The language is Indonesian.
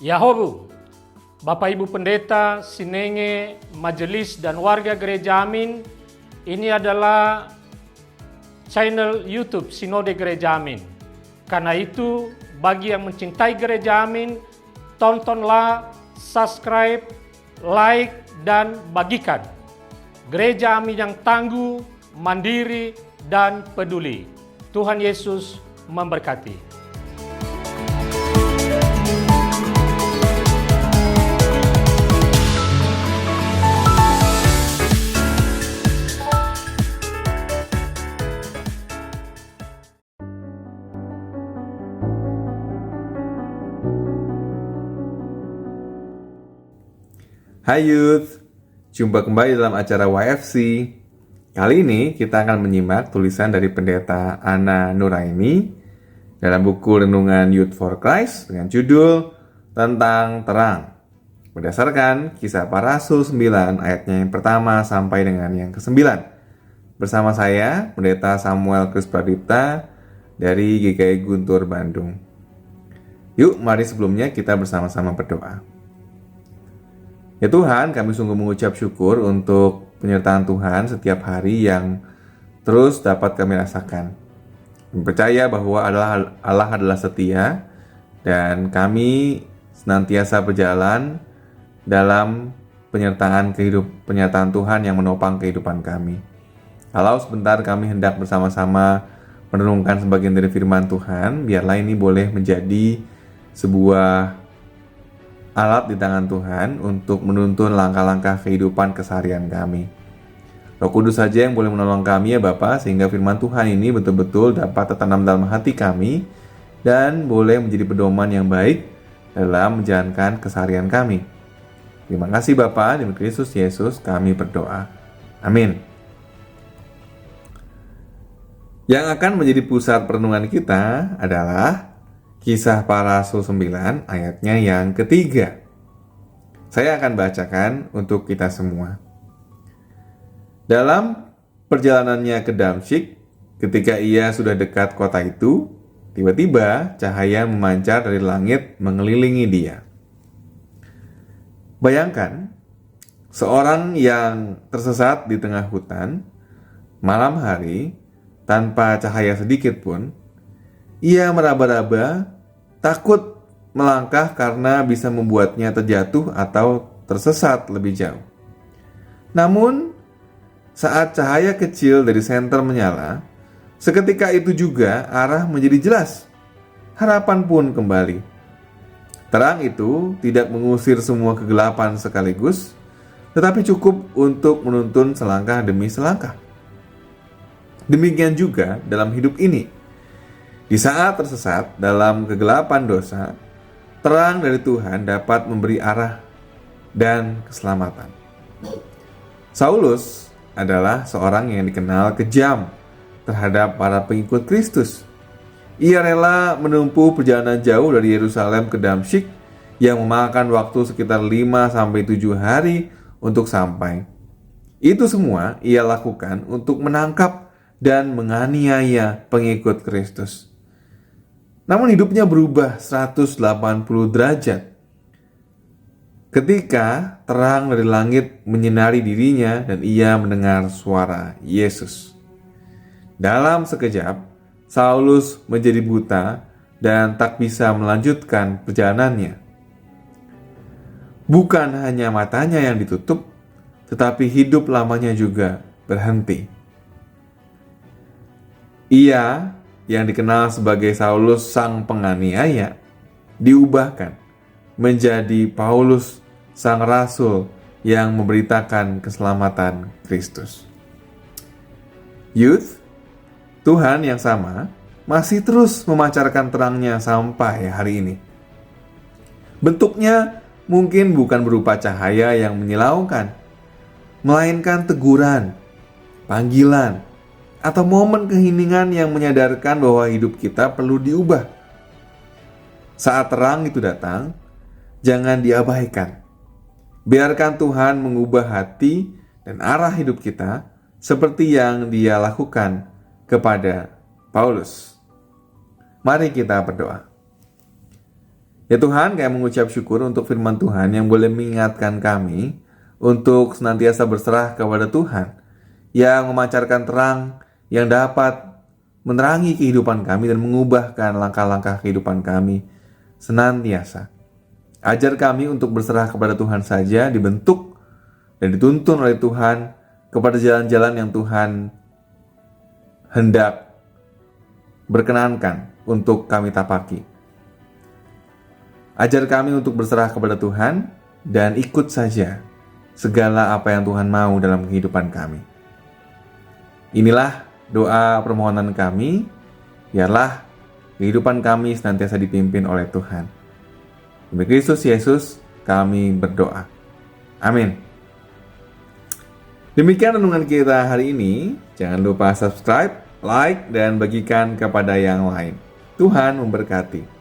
Yahobu, Bapak Ibu Pendeta, Sinenge, Majelis dan warga Gereja Amin, ini adalah channel YouTube Sinode Gereja Amin. Karena itu, bagi yang mencintai Gereja Amin, tontonlah, subscribe, like, dan bagikan. Gereja Amin yang tangguh, mandiri, dan peduli. Tuhan Yesus memberkati. Hai Youth, jumpa kembali dalam acara YFC. Kali ini kita akan menyimak tulisan dari Pendeta Ana Nuraini dalam buku Renungan Youth for Christ dengan judul Tentang Terang, berdasarkan Kisah Para Rasul 9 ayatnya yang pertama sampai dengan yang ke-9. Bersama saya, Pendeta Samuel Kris Pradipta dari GKI Guntur, Bandung. Yuk, mari sebelumnya kita bersama-sama berdoa. Ya Tuhan, kami sungguh mengucap syukur untuk penyertaan Tuhan setiap hari yang terus dapat kami rasakan. Kami percaya bahwa Allah adalah setia dan kami senantiasa berjalan dalam penyertaan Tuhan yang menopang kehidupan kami. Kalau sebentar kami hendak bersama-sama merenungkan sebagian dari firman Tuhan, biarlah ini boleh menjadi sebuah alat di tangan Tuhan untuk menuntun langkah-langkah kehidupan keseharian kami. Roh Kudus saja yang boleh menolong kami ya Bapa, sehingga firman Tuhan ini betul-betul dapat tertanam dalam hati kami dan boleh menjadi pedoman yang baik dalam menjalankan keseharian kami. Terima kasih Bapa, demi Kristus Yesus kami berdoa. Amin. Yang akan menjadi pusat perenungan kita adalah Kisah Para Rasul 9 ayatnya yang ketiga. Saya akan bacakan untuk kita semua. Dalam perjalanannya ke Damsyik, ketika ia sudah dekat kota itu, tiba-tiba cahaya memancar dari langit mengelilingi dia. Bayangkan, seorang yang tersesat di tengah hutan, malam hari, tanpa cahaya sedikit pun, ia meraba-raba, takut melangkah karena bisa membuatnya terjatuh atau tersesat lebih jauh. Namun, saat cahaya kecil dari senter menyala, seketika itu juga arah menjadi jelas. Harapan pun kembali. Terang itu tidak mengusir semua kegelapan sekaligus, tetapi cukup untuk menuntun selangkah demi selangkah. Demikian juga dalam hidup ini. Di saat tersesat dalam kegelapan dosa, terang dari Tuhan dapat memberi arah dan keselamatan. Saulus adalah seorang yang dikenal kejam terhadap para pengikut Kristus. Ia rela menempuh perjalanan jauh dari Yerusalem ke Damsyik yang memakan waktu sekitar 5-7 hari untuk sampai. Itu semua ia lakukan untuk menangkap dan menganiaya pengikut Kristus. Namun hidupnya berubah 180 derajat ketika terang dari langit menyinari dirinya dan ia mendengar suara Yesus. Dalam sekejap, Saulus menjadi buta dan tak bisa melanjutkan perjalanannya. Bukan hanya matanya yang ditutup, tetapi hidup lamanya juga berhenti. Ia yang dikenal sebagai Saulus sang penganiaya, diubahkan menjadi Paulus sang rasul yang memberitakan keselamatan Kristus. Youth, Tuhan yang sama masih terus memancarkan terangnya sampai hari ini. Bentuknya mungkin bukan berupa cahaya yang menyilaukan, melainkan teguran, panggilan, atau momen keheningan yang menyadarkan bahwa hidup kita perlu diubah. Saat terang itu datang, jangan diabaikan. Biarkan Tuhan mengubah hati dan arah hidup kita seperti yang Dia lakukan kepada Paulus. Mari kita berdoa. Ya Tuhan, kami mengucap syukur untuk firman Tuhan yang boleh mengingatkan kami untuk senantiasa berserah kepada Tuhan, yang memancarkan terang yang dapat menerangi kehidupan kami dan mengubahkan langkah-langkah kehidupan kami senantiasa. Ajar kami untuk berserah kepada Tuhan saja, dibentuk dan dituntun oleh Tuhan kepada jalan-jalan yang Tuhan hendak berkenankan untuk kami tapaki. Ajar kami untuk berserah kepada Tuhan dan ikut saja segala apa yang Tuhan mau dalam kehidupan kami. Inilah doa permohonan kami, biarlah kehidupan kami senantiasa dipimpin oleh Tuhan. Demi Kristus Yesus kami berdoa. Amin. Demikian renungan kita hari ini. Jangan lupa subscribe, like, dan bagikan kepada yang lain. Tuhan memberkati.